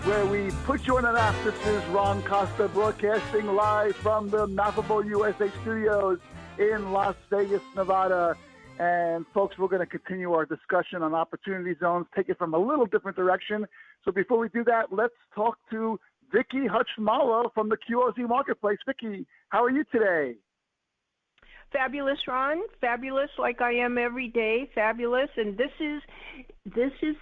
where we put you on an app. This is Ron Costa broadcasting live from the Mappable USA studios in Las Vegas, Nevada. And folks, we're going to continue our discussion on opportunity zones, take it from a little different direction. So before we do that, let's talk to Vicki Hutchinson from the QOZ Marketplace. Vicki, how are you today? Fabulous, Ron. Fabulous, like I am every day. Fabulous. And this is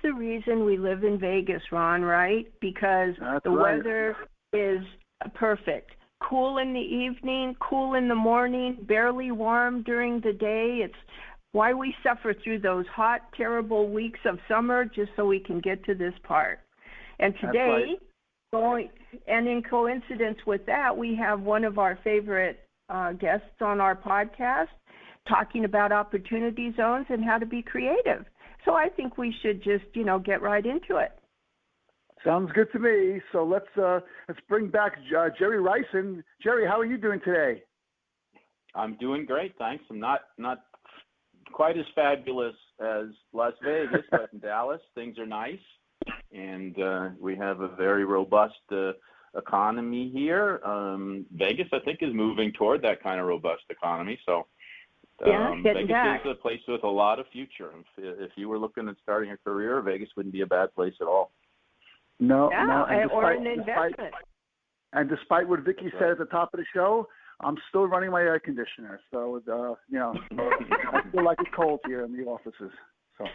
the reason we live in Vegas, Ron, right? Because the weather is perfect. Cool in the evening, cool in the morning, barely warm during the day. It's why we suffer through those hot, terrible weeks of summer just so we can get to this part. And today, and in coincidence with that, we have one of our favorite guests on our podcast talking about opportunity zones and how to be creative. So I think we should just, get right into it. Sounds good to me. So let's bring back Gerry Reihsen. Gerry, how are you doing today? I'm doing great, thanks. I'm not quite as fabulous as Las Vegas, but in Dallas, things are nice, and we have a very robust economy here. Vegas, I think, is moving toward that kind of robust economy. So Vegas is a place with a lot of future. If you were looking at starting a career, Vegas wouldn't be a bad place at all. No. Or an investment. And despite what Vicki said at the top of the show, I'm still running my air conditioner. So, I feel like it's cold here in the offices. So,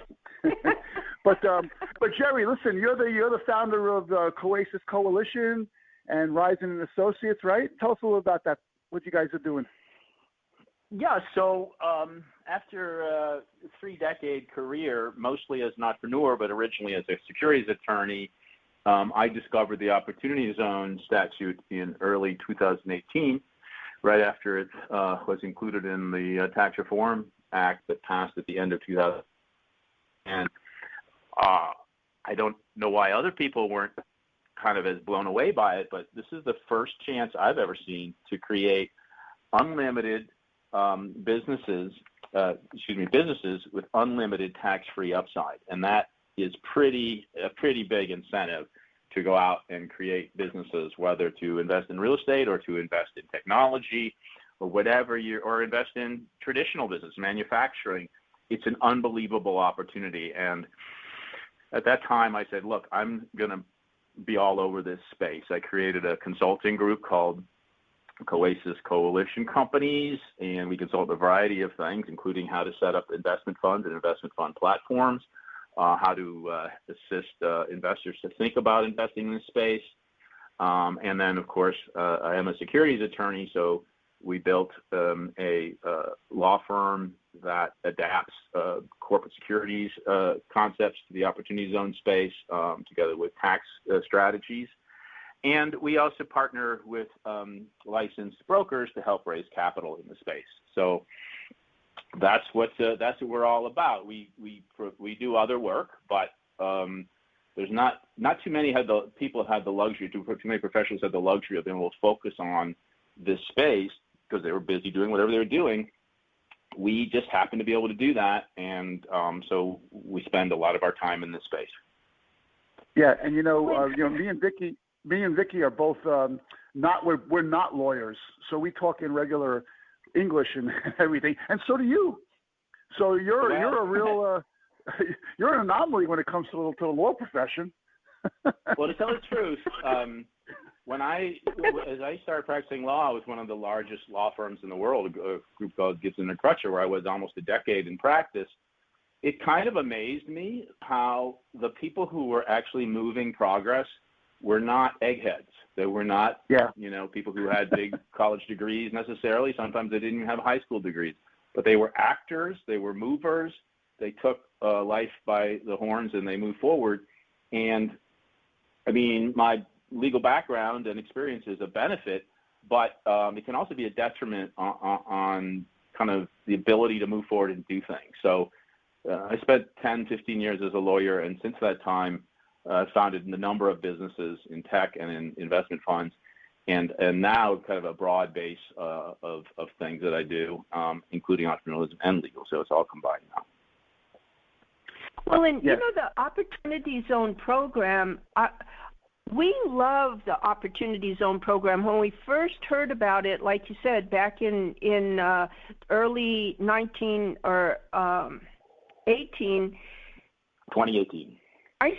but Gerry, listen, you're the founder of the Coasis Coalition and Reihsen and Associates, right? Tell us a little about that. What you guys are doing? Yeah. So after a 3-decade career, mostly as an entrepreneur, but originally as a securities attorney, I discovered the Opportunity Zone statute in early 2018. Right after it was included in the Tax Reform Act that passed at the end of 2000. And I don't know why other people weren't kind of as blown away by it, but this is the first chance I've ever seen to create unlimited businesses with unlimited tax-free upside. And that is a pretty big incentive to go out and create businesses, whether to invest in real estate or to invest in technology or whatever or invest in traditional business, manufacturing. It's an unbelievable opportunity. And at that time I said, look, I'm going to be all over this space. I created a consulting group called Coasis Coalition Companies, and we consult a variety of things, including how to set up investment funds and investment fund platforms, how to assist investors to think about investing in this space. And then, of course, I am a securities attorney, so we built a law firm that adapts corporate securities concepts to the opportunity zone space together with tax strategies. And we also partner with licensed brokers to help raise capital in the space. So that's what we're all about. We do other work, but there's not too many people have had the luxury. Too many professionals have the luxury of being able to focus on this space because they were busy doing whatever they were doing. We just happen to be able to do that, and so we spend a lot of our time in this space. Yeah, and me and Vicki are both we're not lawyers, so we talk in regular English and everything, and so do you. So you're a real you're an anomaly when it comes to the law profession. Well, to tell the truth, as I started practicing law, I was one of the largest law firms in the world, a group called Gibson and Crutcher, where I was almost a decade in practice. It kind of amazed me how the people who were actually moving progress were not eggheads. They were not, people who had big college degrees necessarily. Sometimes they didn't even have high school degrees. But they were actors. They were movers. They took life by the horns and they moved forward. And, I mean, my legal background and experience is a benefit, but it can also be a detriment on kind of the ability to move forward and do things. So I spent 10, 15 years as a lawyer, and since that time, founded a number of businesses in tech and in investment funds, and now kind of a broad base of things that I do, including entrepreneurialism and legal. So it's all combined now. Well, and the Opportunity Zone program, We love the Opportunity Zone program. When we first heard about it, like you said, back in early 2018. I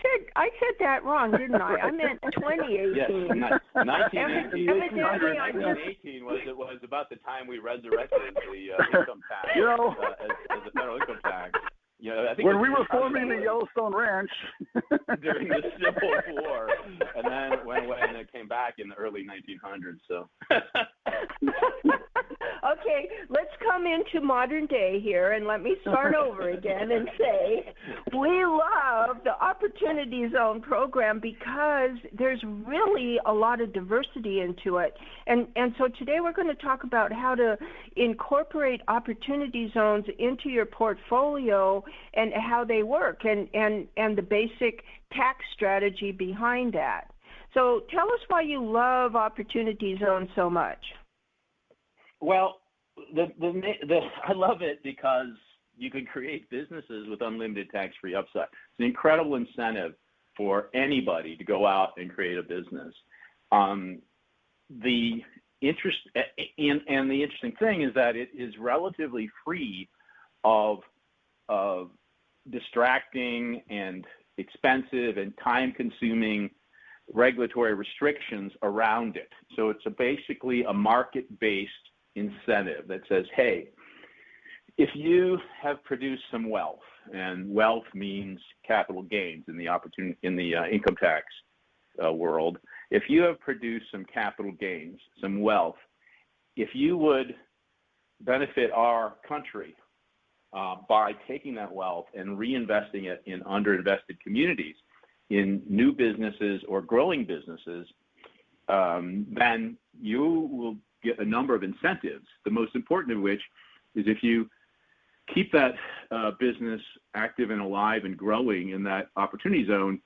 said that wrong, didn't I? I meant 2018. Yes, 1918 was about the time we resurrected the income tax as a federal income tax. I think when we were forming the Yellowstone Ranch during the Civil War, and then it went away and it came back in the early 1900s. So. Okay, let's come into modern day here, and let me start over again and say we love the Opportunity Zone program because there's really a lot of diversity into it. And so today we're going to talk about how to incorporate opportunity zones into your portfolio and how they work and the basic tax strategy behind that. So tell us why you love Opportunity Zones so much. Well, I love it because you can create businesses with unlimited tax-free upside. It's an incredible incentive for anybody to go out and create a business. The interesting thing is that it is relatively free of distracting and expensive and time-consuming regulatory restrictions around it. So it's basically a market-based incentive that says, hey, if you have produced some wealth, and wealth means capital gains in the income tax world, if you have produced some capital gains, some wealth, if you would benefit our country by taking that wealth and reinvesting it in underinvested communities, in new businesses or growing businesses, then you will get a number of incentives, the most important of which is if you keep that business active and alive and growing in that opportunity zone,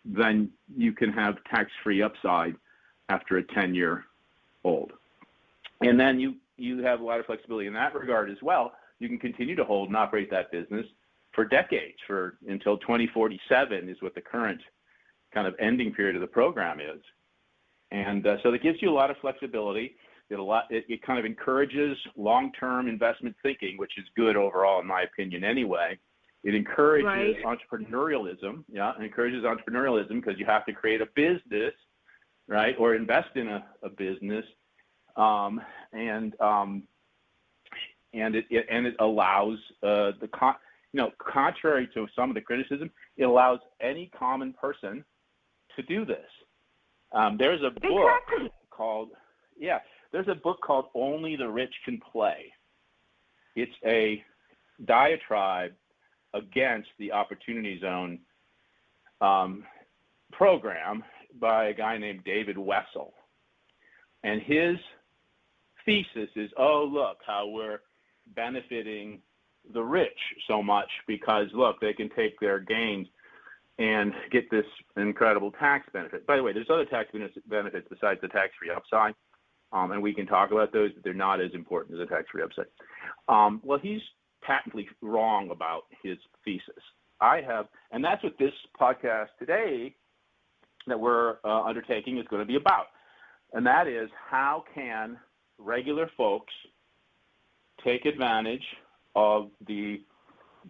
then you can have tax-free upside after a 10-year old. And then you have a lot of flexibility in that regard as well. You can continue to hold and operate that business for decades, until 2047 is what the current kind of ending period of the program is. And so that gives you a lot of flexibility. It kind of encourages long-term investment thinking, which is good overall, in my opinion, anyway. It encourages entrepreneurialism. Yeah, it encourages entrepreneurialism because you have to create a business, right, or invest in a business, and it allows contrary to some of the criticism, it allows any common person to do this. There's a book called Only the Rich Can Play. It's a diatribe against the Opportunity Zone program by a guy named David Wessel. And his thesis is, look how we're benefiting the rich so much because, look, they can take their gains and get this incredible tax benefit. By the way, there's other tax benefits besides the tax-free upside. And we can talk about those, but they're not as important as a tax-free upside. Well, he's patently wrong about his thesis. And that's what this podcast today that we're undertaking is going to be about. And that is, how can regular folks take advantage of the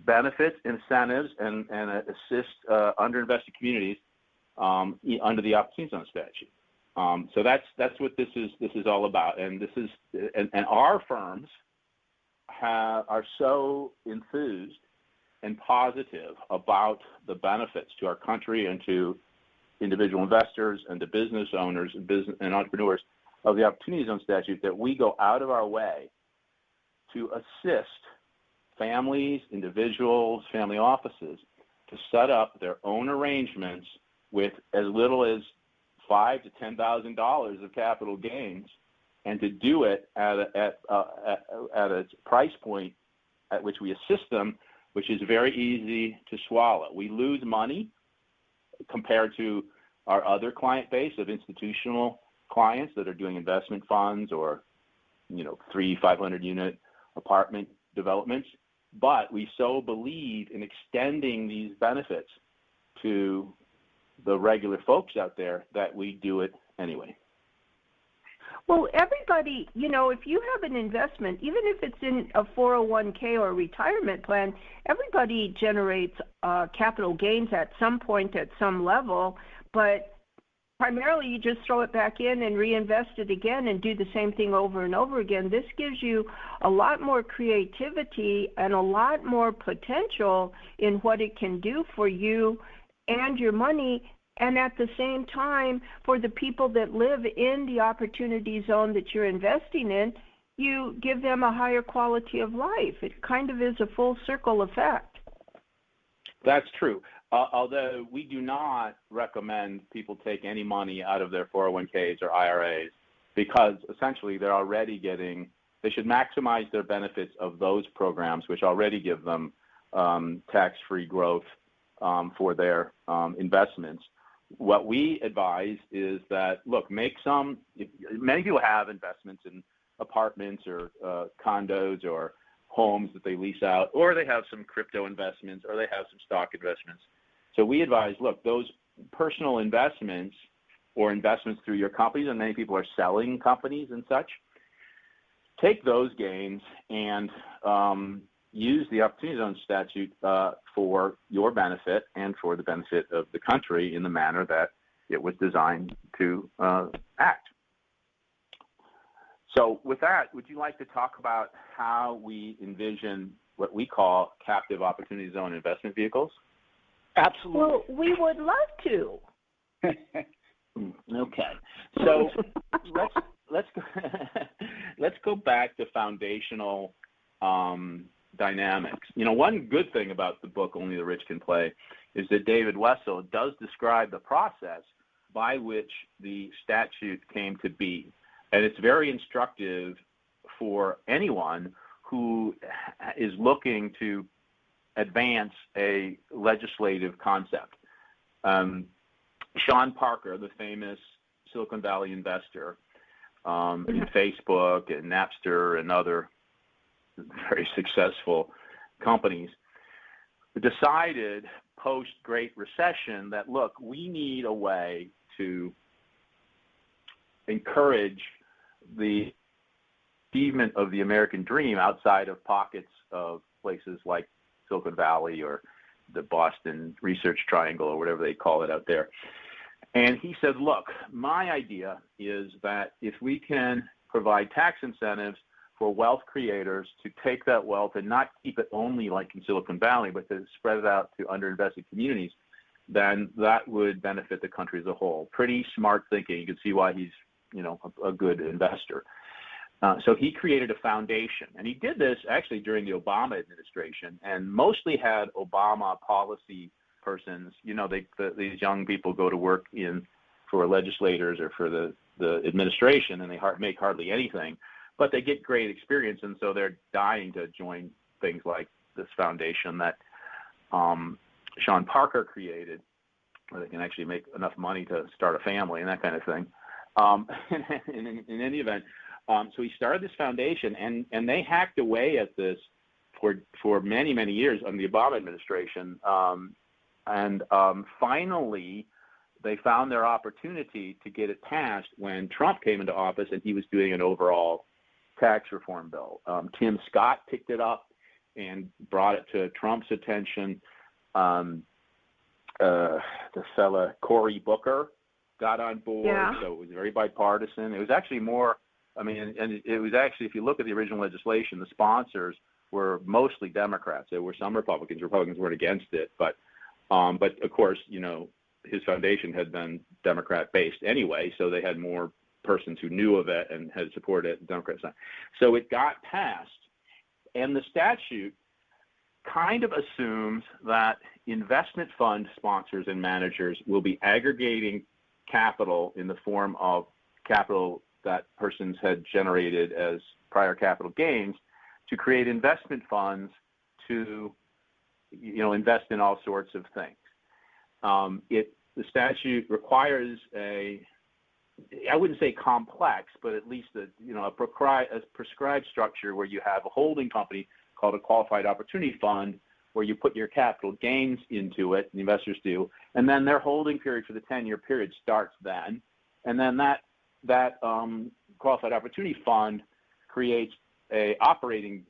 benefits, incentives, and assist underinvested communities under the Opportunity Zone statute. So that's what this is all about, and our firms are so enthused and positive about the benefits to our country and to individual investors and to business owners and entrepreneurs of the Opportunity Zone statute that we go out of our way to assist families, individuals, family offices to set up their own arrangements with as little as $5,000 to $10,000 of capital gains, and to do it at a price point at which we assist them, which is very easy to swallow. We lose money compared to our other client base of institutional clients that are doing investment funds or 300-500 unit apartment developments, but we so believe in extending these benefits to the regular folks out there that we do it anyway. Well, everybody, if you have an investment, even if it's in a 401k or a retirement plan, everybody generates capital gains at some point at some level, but primarily you just throw it back in and reinvest it again and do the same thing over and over again. This gives you a lot more creativity and a lot more potential in what it can do for you and your money. And at the same time, for the people that live in the opportunity zone that you're investing in, you give them a higher quality of life. It kind of is a full circle effect. That's true. Although we do not recommend people take any money out of their 401ks or IRAs, because essentially they're already they should maximize their benefits of those programs, which already give them tax-free growth for their investments. What we advise is that, look, many people have investments in apartments or condos or homes that they lease out, or they have some crypto investments, or they have some stock investments. So we advise, look, those personal investments or investments through your companies, and many people are selling companies and such, take those gains and use the Opportunity Zone statute for your benefit and for the benefit of the country in the manner that it was designed to act. So with that, would you like to talk about how we envision what we call captive Opportunity Zone investment vehicles? Absolutely. Well, we would love to. Okay. So let's go back to foundational dynamics. One good thing about the book Only the Rich Can Play is that David Wessel does describe the process by which the statute came to be. And it's very instructive for anyone who is looking to advance a legislative concept. Sean Parker, the famous Silicon Valley investor in Facebook and Napster and other very successful companies, decided post-Great Recession that, look, we need a way to encourage the achievement of the American dream outside of pockets of places like Silicon Valley or the Boston Research Triangle or whatever they call it out there. And he said, look, my idea is that if we can provide tax incentives for wealth creators to take that wealth and not keep it only like in Silicon Valley, but to spread it out to underinvested communities, then that would benefit the country as a whole. Pretty smart thinking. You can see why he's, a good investor. So he created a foundation, and he did this actually during the Obama administration, and mostly had Obama policy persons. These young people go to work for legislators or for the administration, and they make hardly anything, but they get great experience, and so they're dying to join things like this foundation that Sean Parker created, where they can actually make enough money to start a family and that kind of thing. In any event, so he started this foundation, and they hacked away at this for many, many years under the Obama administration. And finally, they found their opportunity to get it passed when Trump came into office, and he was doing an overall tax reform bill. Tim Scott picked it up and brought it to Trump's attention. The fella Cory Booker got on board, so it was very bipartisan. It was actually more, and it was actually, if you look at the original legislation, the sponsors were mostly Democrats. There were some Republicans. Republicans weren't against it, but of course, his foundation had been Democrat-based anyway, so they had more persons who knew of it and had supported it, Democrats. So it got passed, and the statute kind of assumes that investment fund sponsors and managers will be aggregating capital in the form of capital that persons had generated as prior capital gains to create investment funds to, invest in all sorts of things. The statute requires I wouldn't say complex, but at least a prescribed structure where you have a holding company called a qualified opportunity fund, where you put your capital gains into it, the investors do, and then their holding period for the 10-year period starts then. And then that qualified opportunity fund creates a operating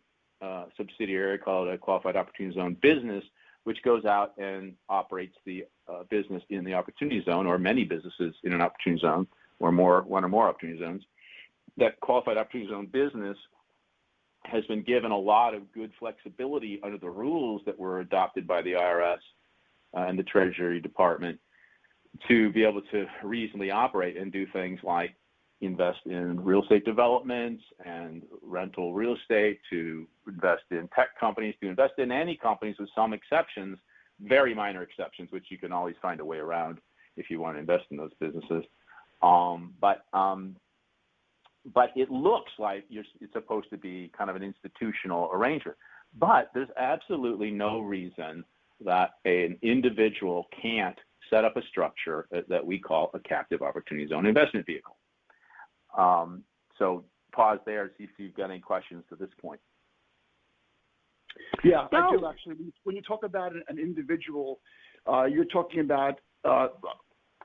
subsidiary called a qualified opportunity zone business, which goes out and operates the business in the opportunity zone, or many businesses in an opportunity zone, or one or more opportunity zones. That qualified opportunity zone business has been given a lot of good flexibility under the rules that were adopted by the IRS and the Treasury Department to be able to reasonably operate and do things like invest in real estate developments and rental real estate, to invest in tech companies, to invest in any companies with some exceptions, very minor exceptions, which you can always find a way around if you want to invest in those businesses. But it looks like it's supposed to be kind of an institutional arrangement. But there's absolutely no reason that an individual can't set up a structure that we call a captive opportunity zone investment vehicle. So pause there, see if you've got any questions to this point. Yeah, I do actually. When you talk about an individual, you're talking about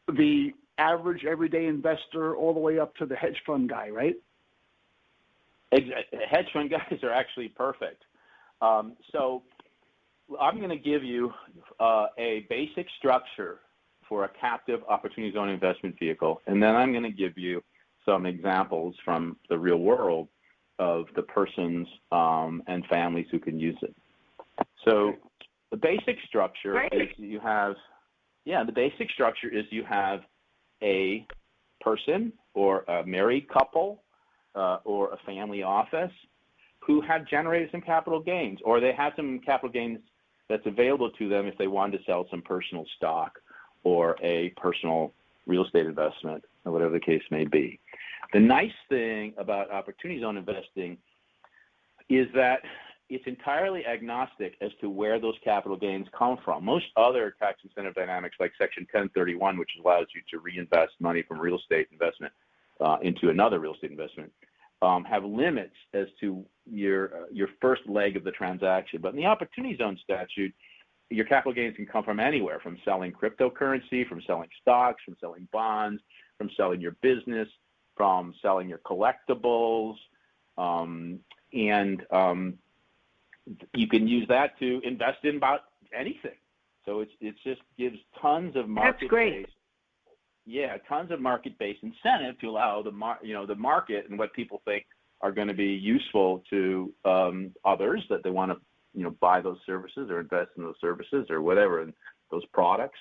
the average everyday investor all the way up to the hedge fund guy, right? Hedge fund guys are actually perfect. So I'm going to give you a basic structure for a captive opportunity zone investment vehicle, and then I'm going to give you some examples from the real world of the persons and families who can use it. So the basic structure is you have a person or a married couple or a family office who have generated some capital gains, or they have some capital gains that's available to them if they wanted to sell some personal stock or a personal real estate investment, or whatever the case may be. The nice thing about opportunity zone investing is that it's entirely agnostic as to where those capital gains come from. Most other tax incentive dynamics, like Section 1031, which allows you to reinvest money from real estate investment into another real estate investment, have limits as to your first leg of the transaction. But in the opportunity zone statute, your capital gains can come from anywhere, from selling cryptocurrency, from selling stocks, from selling bonds, from selling your business, from selling your collectibles, and you can use that to invest in about anything. So it just gives tons of market-based. Yeah, tons of market-based incentive to allow the market and what people think are going to be useful to others, that they want to buy those services or invest in those services or whatever, in those products.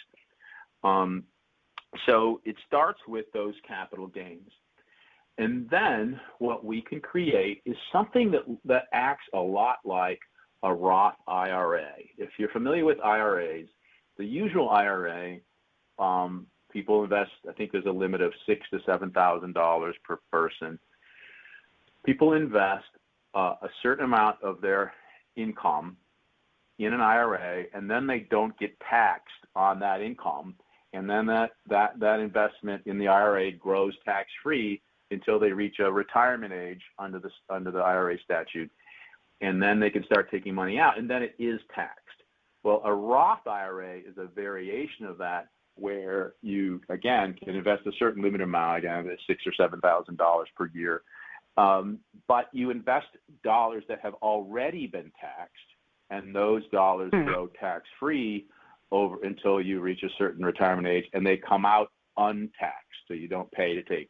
So it starts with those capital gains. And then what we can create is something that acts a lot like a Roth IRA. If you're familiar with IRAs, the usual IRA, people invest, I think there's a limit of $6,000 to $7,000 per person. People invest a certain amount of their income in an IRA, and then they don't get taxed on that income. And then that investment in the IRA grows tax-free until they reach a retirement age under the IRA statute. And then they can start taking money out, and then it is taxed. Well, a Roth IRA is a variation of that, where you, again, can invest a certain limited amount, again, $6,000 or $7,000 per year. But you invest dollars that have already been taxed, and those dollars grow tax-free until you reach a certain retirement age, and they come out untaxed, so you don't pay to take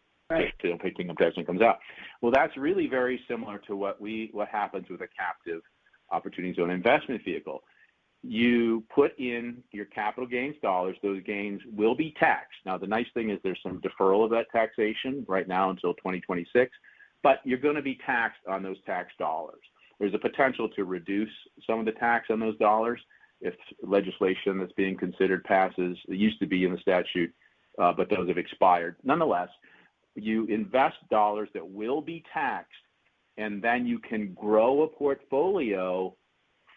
income tax when it comes out. Well, that's really very similar to what happens with a captive opportunity zone investment vehicle. You put in your capital gains dollars, those gains will be taxed. Now, the nice thing is there's some deferral of that taxation right now until 2026, but you're going to be taxed on those tax dollars. There's a potential to reduce some of the tax on those dollars if legislation that's being considered passes. It used to be in the statute, but those have expired. Nonetheless, you invest dollars that will be taxed, and then you can grow a portfolio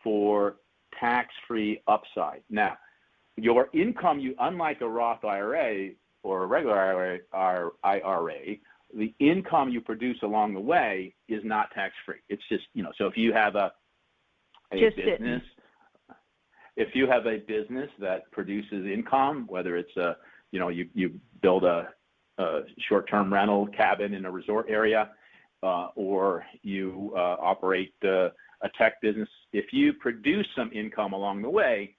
for tax-free upside. Now, your income, unlike a Roth IRA or a regular IRA, the income you produce along the way is not tax-free. It's just, so if you have a business, If you have a business that produces income, whether it's you build a short-term rental cabin in a resort area, or you operate a tech business, if you produce some income along the way,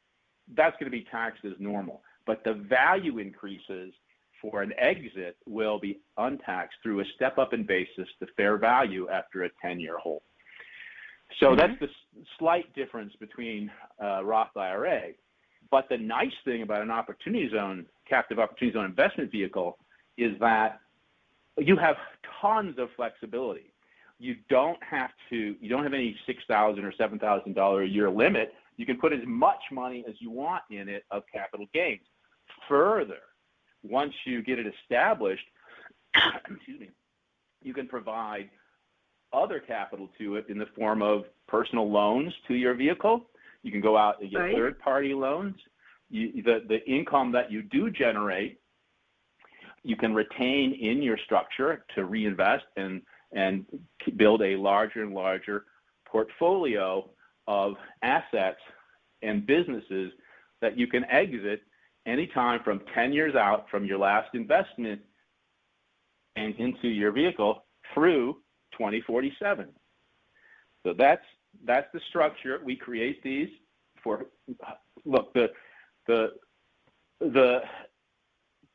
that's going to be taxed as normal. But the value increases for an exit will be untaxed through a step-up in basis to fair value after a 10-year hold. So that's the slight difference between Roth IRA. But the nice thing about an opportunity zone, captive opportunity zone investment vehicle, is that you have tons of flexibility. You don't have any $6,000 or $7,000 a year limit. You can put as much money as you want in it of capital gains. Further, once you get it established, you can provide other capital to it in the form of personal loans to your vehicle. You can go out and get third-party loans. The income that you do generate, you can retain in your structure to reinvest and build a larger and larger portfolio of assets and businesses that you can exit anytime from 10 years out from your last investment and into your vehicle through 2047. So that's the structure. We create these for, look, the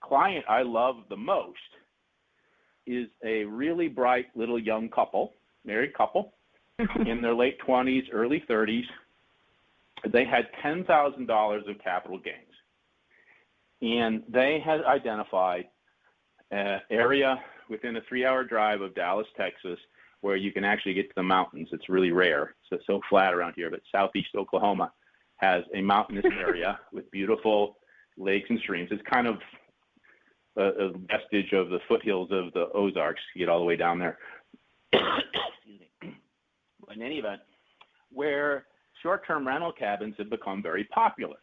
client I love the most is a really bright little young couple, married couple, in their late 20s, early 30s. They had $10,000 of capital gains. And they had identified an area within a 3-hour drive of Dallas, Texas, where you can actually get to the mountains. It's really rare. It's so flat around here, but southeast Oklahoma has a mountainous area with beautiful lakes and streams. It's kind of a vestige of the foothills of the Ozarks. You get all the way down there. Excuse me. But in any event, where short-term rental cabins have become very popular.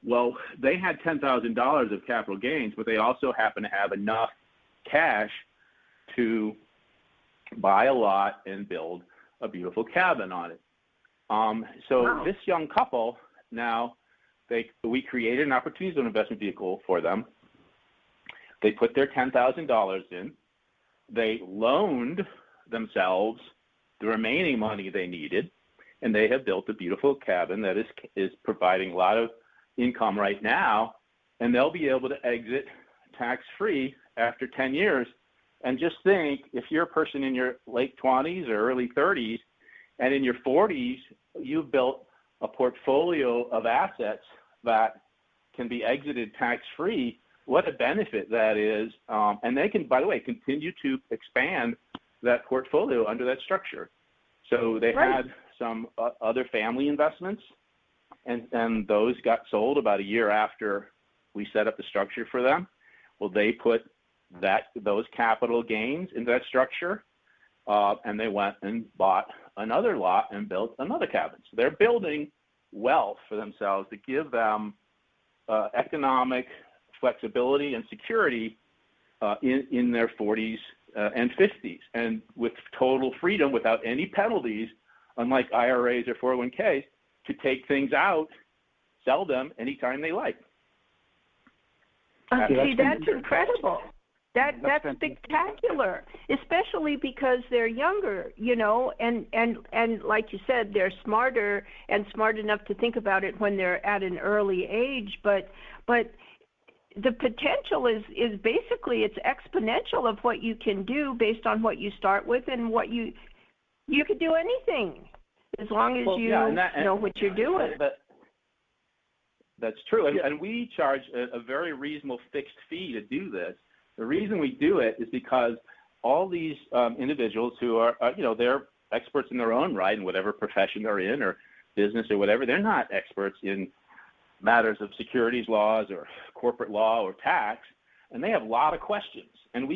Well, they had $10,000 of capital gains, but they also happen to have enough cash to buy a lot and build a beautiful cabin on it. This young couple, now, we created an opportunity zone investment vehicle for them. They put their $10,000 in. They loaned themselves the remaining money they needed, and they have built a beautiful cabin that is providing a lot of income right now, and they'll be able to exit tax-free after 10 years. And just think, if you're a person in your late 20s or early 30s, and in your 40s, you've built a portfolio of assets that can be exited tax-free, what a benefit that is. And they can, by the way, continue to expand that portfolio under that structure. So they had some other family investments, and those got sold about a year after we set up the structure for them. Well, they put those capital gains into that structure, and they went and bought another lot and built another cabin. So they're building wealth for themselves to give them economic flexibility and security in their 40s and 50s, and with total freedom, without any penalties, unlike IRAs or 401ks, to take things out, sell them anytime they like. See, that's incredible. That's spectacular, especially because they're younger, and like you said, they're smarter and smart enough to think about it when they're at an early age. But the potential is basically, it's exponential of what you can do based on what you start with, and what you could do anything as long as you know what you're doing. That's true, and we charge a very reasonable fixed fee to do this. The reason we do it is because all these individuals who are, they're experts in their own right in whatever profession they're in or business or whatever. They're not experts in matters of securities laws or corporate law or tax, and they have a lot of questions. And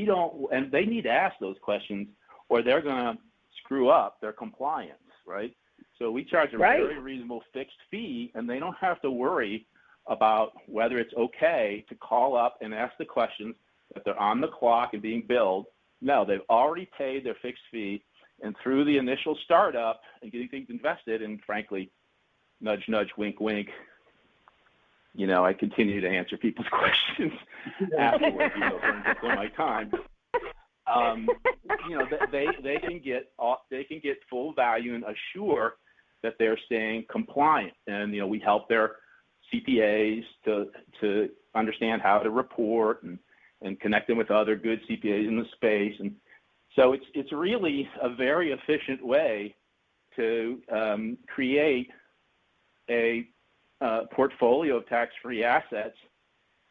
they need to ask those questions, or they're going to screw up their compliance, right? So we charge a very reasonable fixed fee, and they don't have to worry about whether it's okay to call up and ask the questions, that they're on the clock and being billed. No, they've already paid their fixed fee, and through the initial startup and getting things invested, and frankly, nudge, nudge, wink, wink. I continue to answer people's questions afterwards, burns up on my time. They can get full value and assure that they're staying compliant, and we help their CPAs to understand how to report and connect them with other good CPAs in the space, and so it's really a very efficient way to create a portfolio of tax-free assets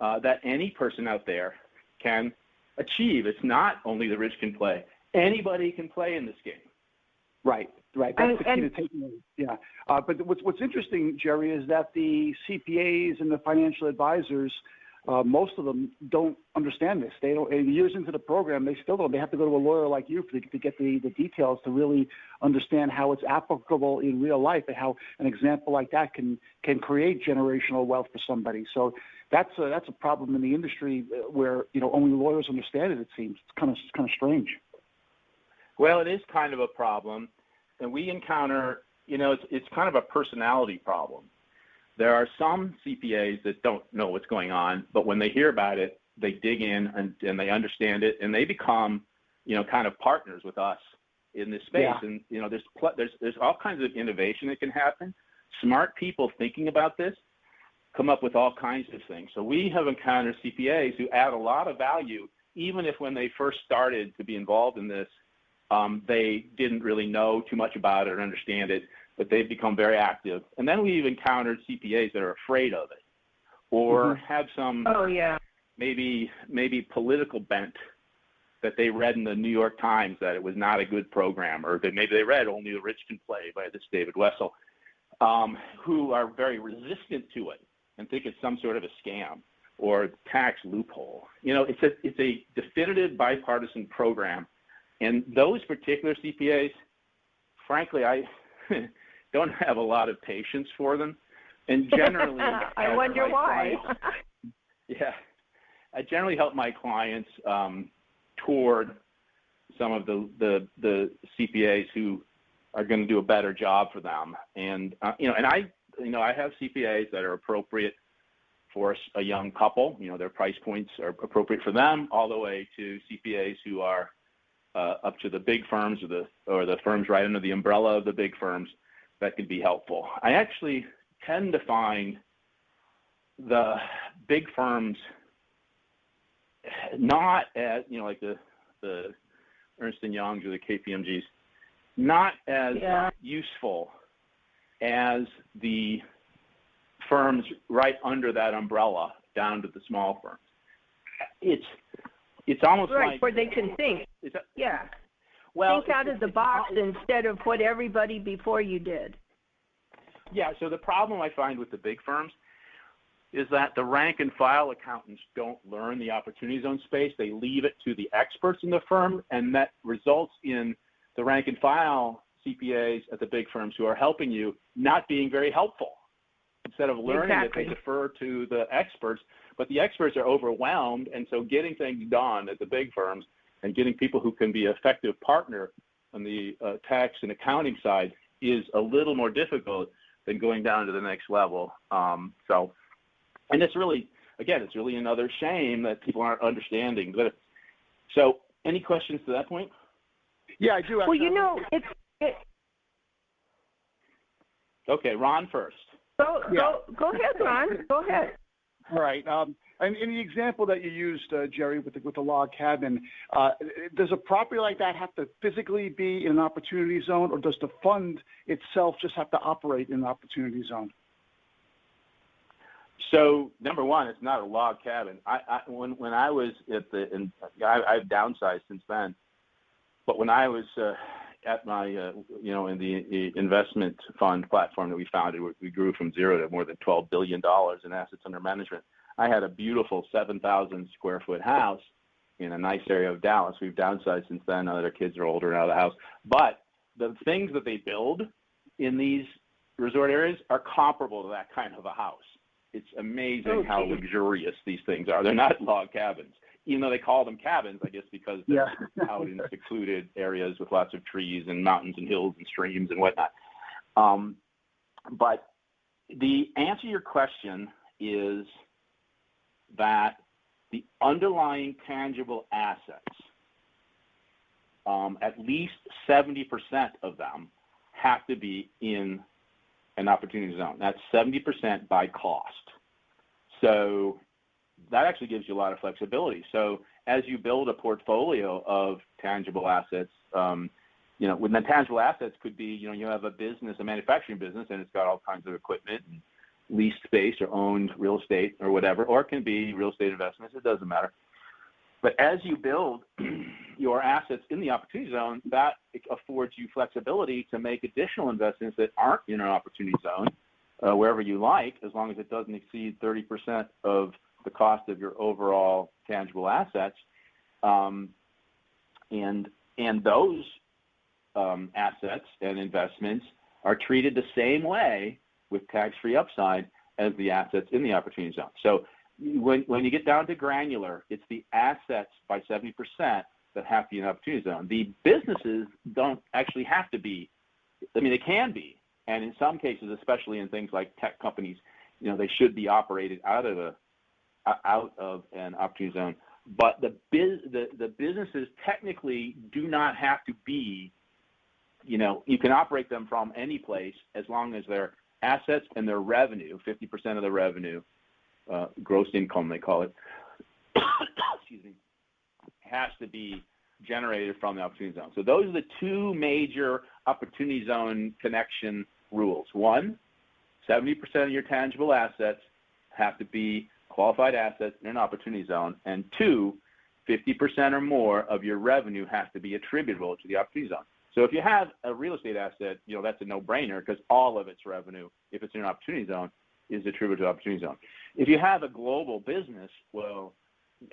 that any person out there can achieve. It's not only the rich can play; anybody can play in this game. Right. That's the key to taking it. Yeah. But what's interesting, Gerry, is that the CPAs and the financial advisors, most of them don't understand this. They don't. Years into the program, they still don't. They have to go to a lawyer like you to get the details to really understand how it's applicable in real life and how an example like that can create generational wealth for somebody. So that's a problem in the industry where only lawyers understand it. It seems it's kind of strange. Well, it is kind of a problem, and we encounter, it's kind of a personality problem. There are some CPAs that don't know what's going on, but when they hear about it, they dig in and they understand it, and they become, kind of partners with us in this space. Yeah. And there's all kinds of innovation that can happen. Smart people thinking about this come up with all kinds of things. So we have encountered CPAs who add a lot of value, even if when they first started to be involved in this, they didn't really know too much about it or understand it, but they've become very active. And then we've encountered CPAs that are afraid of it or have some maybe political bent that they read in the New York Times that it was not a good program, or that maybe they read Only the Rich Can Play by this David Wessel, who are very resistant to it and think it's some sort of a scam or tax loophole. It's a definitive bipartisan program. And those particular CPAs, frankly, I don't have a lot of patience for them. And generally, I wonder why. I generally help my clients toward some of the CPAs who are going to do a better job for them. And I have CPAs that are appropriate for a young couple. Their price points are appropriate for them, all the way to CPAs who are up to the big firms or the firms right under the umbrella of the big firms that could be helpful. I actually tend to find the big firms not as, like the Ernst & Youngs or the KPMGs, not as useful as the firms right under that umbrella down to the small firms. It's almost like where they can think. Think out of the box instead of what everybody before you did. Yeah, so the problem I find with the big firms is that the rank and file accountants don't learn the opportunity zone space. They leave it to the experts in the firm, and that results in the rank and file CPAs at the big firms who are helping you not being very helpful. Instead of learning it, they defer to the experts, but the experts are overwhelmed, and so getting things done at the big firms and getting people who can be an effective partner on the tax and accounting side is a little more difficult than going down to the next level. And it's really another shame that people aren't understanding. So any questions to that point? Yeah, I do. Well, Okay, Ron first. Go ahead, Ron. Go ahead. All right. And in the example that you used, Gerry, with the log cabin, does a property like that have to physically be in an opportunity zone, or does the fund itself just have to operate in an opportunity zone? So number one, it's not a log cabin. When I was I've downsized since then, but when I was at my in the investment fund platform that we founded, we grew from zero to more than $12 billion in assets under management. I had a beautiful 7,000 square foot house in a nice area of Dallas. We've downsized since then. Now that our kids are older and out of the house. But the things that they build in these resort areas are comparable to that kind of a house. It's amazing how luxurious these things are. They're not log cabins, even though they call them cabins, I guess, because they're out in secluded areas with lots of trees and mountains and hills and streams and whatnot. But the answer to your question is that the underlying tangible assets, at least 70% of them have to be in an opportunity zone. That's 70% by cost. So that actually gives you a lot of flexibility. So as you build a portfolio of tangible assets, when the tangible assets could be, you have a business, a manufacturing business, and it's got all kinds of equipment and leased space or owned real estate or whatever, or it can be real estate investments. It doesn't matter. But as you build your assets in the opportunity zone, that affords you flexibility to make additional investments that aren't in an opportunity zone, wherever you like, as long as it doesn't exceed 30% of the cost of your overall tangible assets. And those assets and investments are treated the same way with tax-free upside as the assets in the opportunity zone. So when you get down to granular, it's the assets by 70% that have to be in the opportunity zone. The businesses don't actually have to be. I mean, they can be, and in some cases, especially in things like tech companies, they should be operated out of an opportunity zone. But the businesses technically do not have to be. You can operate them from any place as long as their assets and their revenue, 50% of the revenue, gross income they call it, excuse me, has to be generated from the opportunity zone. So those are the two major opportunity zone connection rules. One, 70% of your tangible assets have to be qualified assets in an opportunity zone. And two, 50% or more of your revenue has to be attributable to the opportunity zone. So if you have a real estate asset, that's a no-brainer because all of its revenue, if it's in an opportunity zone, is attributed to the opportunity zone. If you have a global business, well,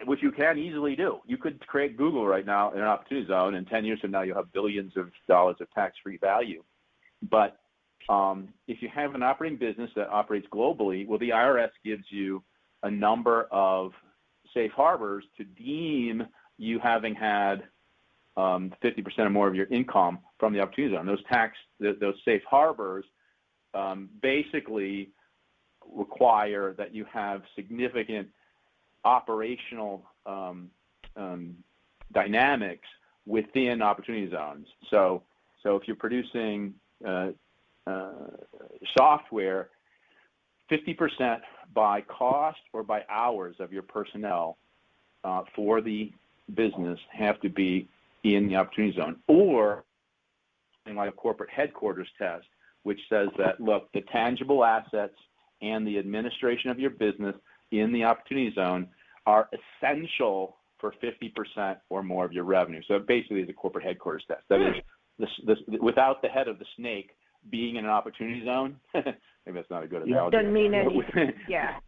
which you can easily do, you could create Google right now in an opportunity zone, and 10 years from now you'll have billions of dollars of tax-free value. But if you have an operating business that operates globally, well, the IRS gives you a number of safe harbors to deem you having had 50% or more of your income from the opportunity zone. Those safe harbors basically require that you have significant operational dynamics within opportunity zones. So if you're producing software, 50% by cost or by hours of your personnel for the business have to be in the opportunity zone, or something like a corporate headquarters test, which says that, look, the tangible assets and the administration of your business in the opportunity zone are essential for 50% or more of your revenue. So basically it's a corporate headquarters test. That is, without the head of the snake being in an opportunity zone, maybe that's not a good analogy. Doesn't mean anything. Yeah.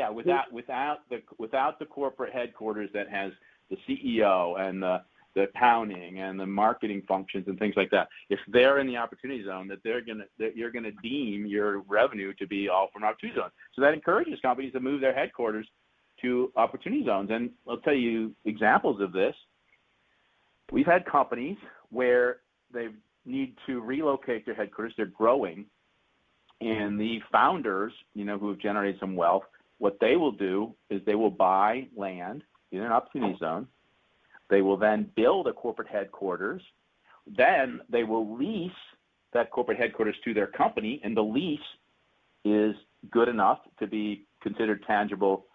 Without the corporate headquarters that has the CEO and the accounting and the marketing functions and things like that, if they're in the opportunity zone, that you're gonna deem your revenue to be all from opportunity zone. So that encourages companies to move their headquarters to opportunity zones. And I'll tell you examples of this. We've had companies where they need to relocate their headquarters. They're growing, and the founders, who have generated some wealth, what they will do is they will buy land in an opportunity zone. They will then build a corporate headquarters. Then they will lease that corporate headquarters to their company, and the lease is good enough to be considered tangible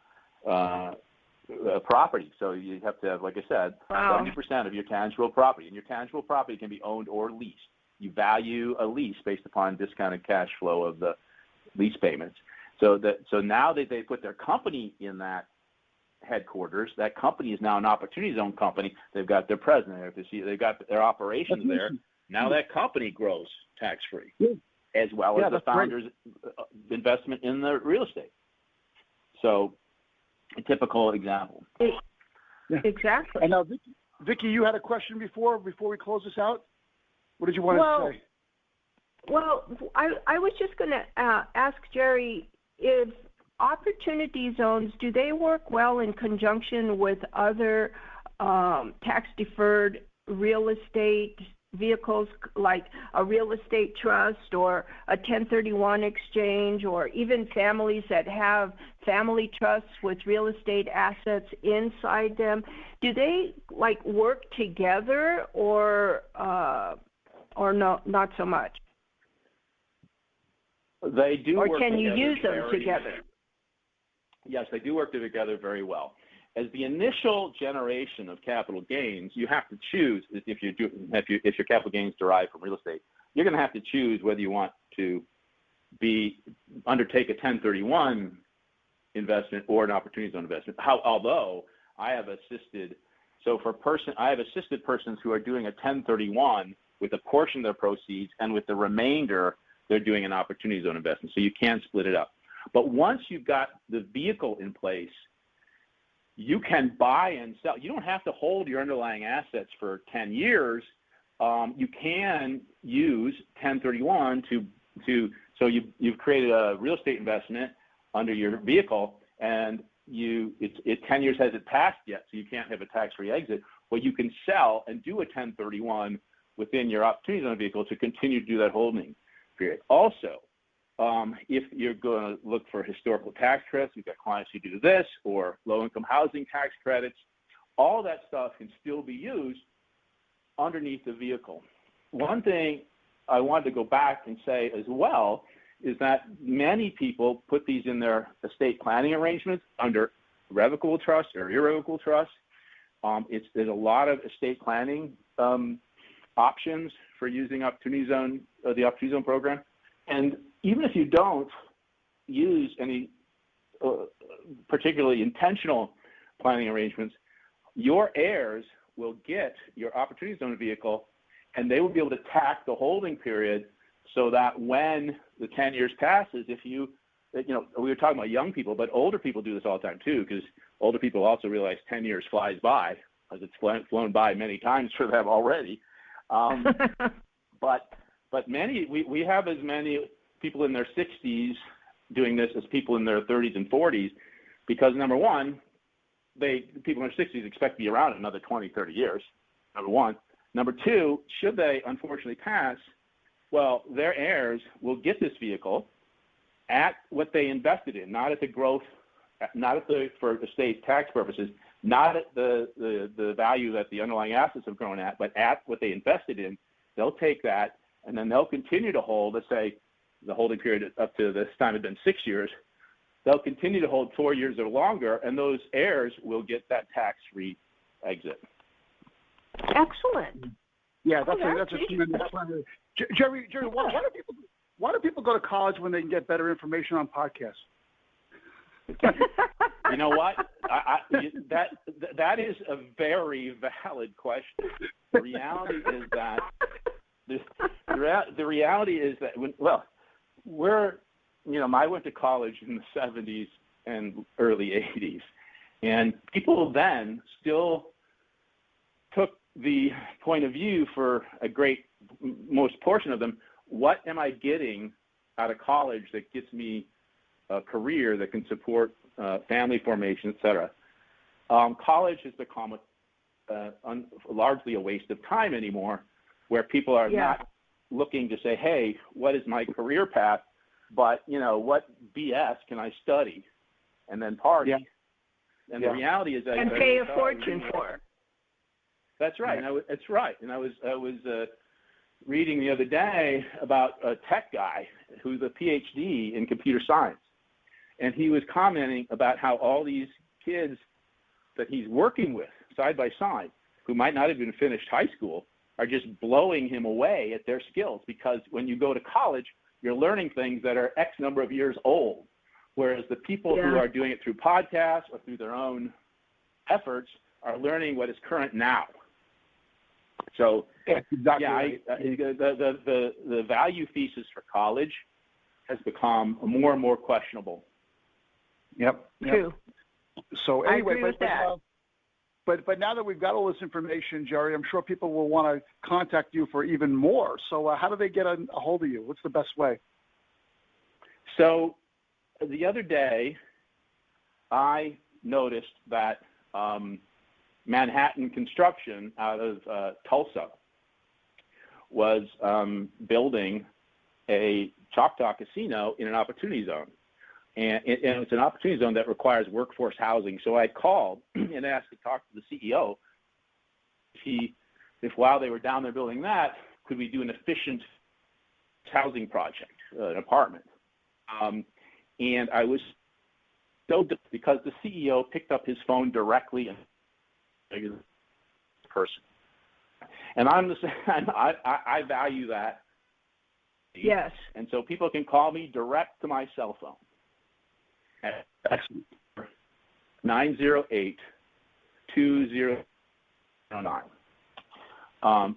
property. So you have to have, like I said, 70% of your tangible property, and your tangible property can be owned or leased. You value a lease based upon discounted cash flow of the lease payments. So now that they put their company in that headquarters, that company is now an opportunity zone company. They've got their president, they've got their operations there. Now that company grows tax-free, as well as the founder's investment in the real estate. So a typical example. Exactly. And now, Vicki, you had a question before we close this out? What did you want to say? Well, I was just going to ask Gerry, if opportunity zones, do they work well in conjunction with other tax-deferred real estate vehicles like a real estate trust or a 1031 exchange, or even families that have family trusts with real estate assets inside them? Do they like work together or no, not so much? They do or work can together. You use them together? Yes, they do work together very well. As the initial generation of capital gains, you have to choose if your capital gains derive from real estate. You're going to have to choose whether you want to undertake a 1031 investment or an opportunity zone investment. Although I have assisted persons who are doing a 1031 with a portion of their proceeds, and with the remainder they're doing an opportunity zone investment. So you can split it up. But once you've got the vehicle in place, you can buy and sell. You don't have to hold your underlying assets for 10 years. You can use 1031 so you've created a real estate investment under your vehicle, and 10 years hasn't passed yet, so you can't have a tax-free exit. Well, you can sell and do a 1031 within your opportunity zone vehicle to continue to do that holding period. Also, if you're going to look for historical tax credits, we've got clients who do this, or low-income housing tax credits, all that stuff can still be used underneath the vehicle. One thing I wanted to go back and say as well is that many people put these in their estate planning arrangements under revocable trust or irrevocable trust. There's a lot of estate planning options for using the Opportunity Zone program. And even if you don't use any particularly intentional planning arrangements, your heirs will get your Opportunity Zone vehicle, and they will be able to tack the holding period so that when the 10 years passes, we were talking about young people, but older people do this all the time too, because older people also realize 10 years flies by, as it's flown by many times for them already. But we have as many people in their 60s doing this as people in their 30s and 40s, because number one, people in their 60s expect to be around another 20, 30 years, number one. Number two, should they unfortunately pass, well, their heirs will get this vehicle at what they invested in, not at the growth, for estate tax purposes, not at the value that the underlying assets have grown at, but at what they invested in. They'll take that, and then they'll continue to hold, let's say the holding period up to this time had been 6 years. They'll continue to hold 4 years or longer, and those heirs will get that tax-free exit. Excellent. Yeah, that's a tremendous plan. Gerry, why do people go to college when they can get better information on podcasts? You know what? That is a very valid question. The reality is that I went to college in the 70s and early 80s, and people then still took the point of view for most portion of them, what am I getting out of college that gets me a career that can support family formation, et cetera? College has become largely a waste of time anymore, where people are not looking to say, hey, what is my career path? But, what BS can I study and then party? And the reality is that and pay a fortune for. That's right. That's right. And I was reading the other day about a tech guy who's a PhD in computer science, and he was commenting about how all these kids that he's working with side by side, who might not have even finished high school, are just blowing him away at their skills, because when you go to college, you're learning things that are X number of years old, whereas the people who are doing it through podcasts or through their own efforts are learning what is current now. So, the value thesis for college has become more and more questionable. Yep. True. So anyway, I agree with that. But now that we've got all this information, Gerry, I'm sure people will want to contact you for even more. So how do they get a hold of you? What's the best way? So the other day, I noticed that Manhattan Construction out of Tulsa was building a Choctaw casino in an opportunity zone. And it's an opportunity zone that requires workforce housing. So I called and asked to talk to the CEO if while they were down there building that, could we do an efficient housing project, an apartment. And I was so because the CEO picked up his phone directly and person. And I'm the same. I value that. Yes. And so people can call me direct to my cell phone at 908-2009.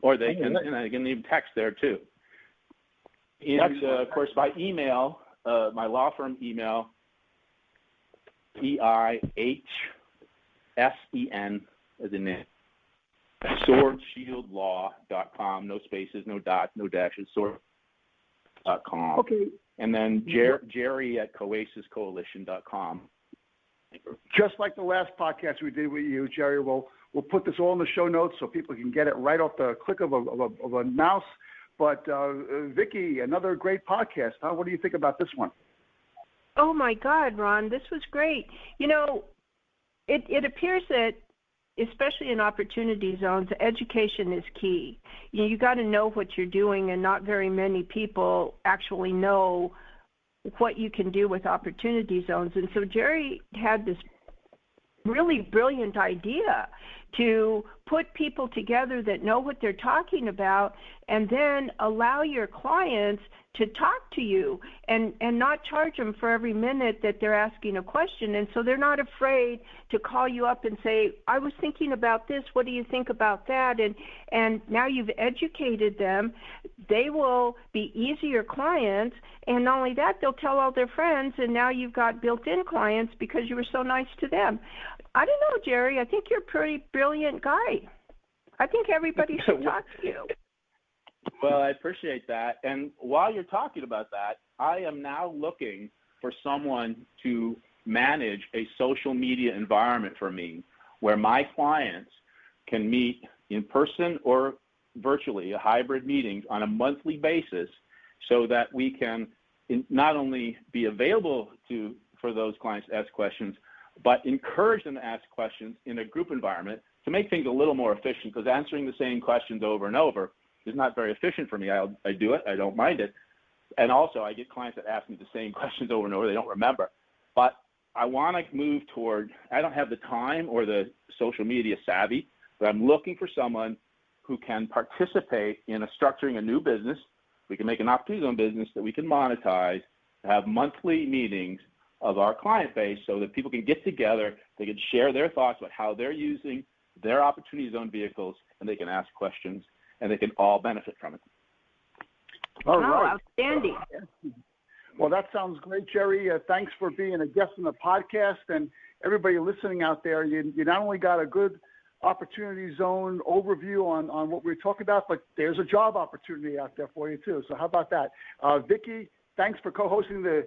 Or they can, and I can even text there too. And of course, by email, my law firm email, EIHSEN, as in name, swordshieldlaw.com, no spaces, no dots, no dashes, sword.com. Okay. And then Gerry at coasiscoalition.com. Just like the last podcast we did with you, Gerry, we'll put this all in the show notes so people can get it right off the click of a mouse. But Vicki, another great podcast. Huh? What do you think about this one? Oh my God, Ron, this was great. You know, it appears that, especially in opportunity zones, education is key. You got to know what you're doing, and not very many people actually know what you can do with opportunity zones. And so Gerry had this really brilliant idea to put people together that know what they're talking about, and then allow your clients to talk to you and not charge them for every minute that they're asking a question. And so they're not afraid to call you up and say, I was thinking about this, what do you think about that? And now you've educated them. They will be easier clients, and not only that, they'll tell all their friends, and now you've got built-in clients because you were so nice to them. I don't know, Gerry, I think you're a pretty brilliant guy. I think everybody should talk to you. Well, I appreciate that. And while you're talking about that, I am now looking for someone to manage a social media environment for me where my clients can meet in person or virtually, a hybrid meetings on a monthly basis, so that we can not only be available for those clients to ask questions, but encourage them to ask questions in a group environment to make things a little more efficient, because answering the same questions over and over is not very efficient for me. I do it. I don't mind it. And also, I get clients that ask me the same questions over and over. They don't remember. But I want to move toward, I don't have the time or the social media savvy, but I'm looking for someone who can participate in structuring a new business. We can make an opportunity zone business that we can monetize, have monthly meetings of our client base so that people can get together, they can share their thoughts about how they're using their opportunity zone vehicles, and they can ask questions, and they can all benefit from it. All right. Outstanding. Well, that sounds great, Gerry. Thanks for being a guest on the podcast, and everybody listening out there. You not only got a good opportunity zone overview on what we're talking about, but there's a job opportunity out there for you too. So how about that? Vicki, thanks for co-hosting the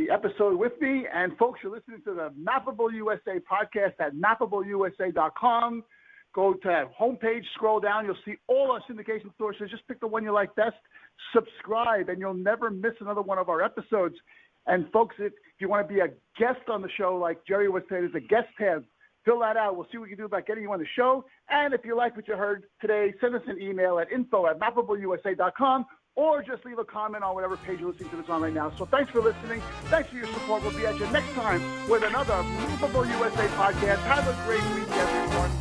episode with me. And folks, you're listening to the Mappable USA podcast at mappableusa.com. Go to that homepage, scroll down, you'll see all our syndication sources. Just pick the one you like best, subscribe, and you'll never miss another one of our episodes. And folks, if you want to be a guest on the show, like Gerry was saying, there's a guest tab. Fill that out. We'll see what we can do about getting you on the show. And if you like what you heard today, send us an email at info@mappableusa.com, or just leave a comment on whatever page you're listening to this on right now. So thanks for listening. Thanks for your support. We'll be at you next time with another Mappable USA podcast. Have a great week, everyone.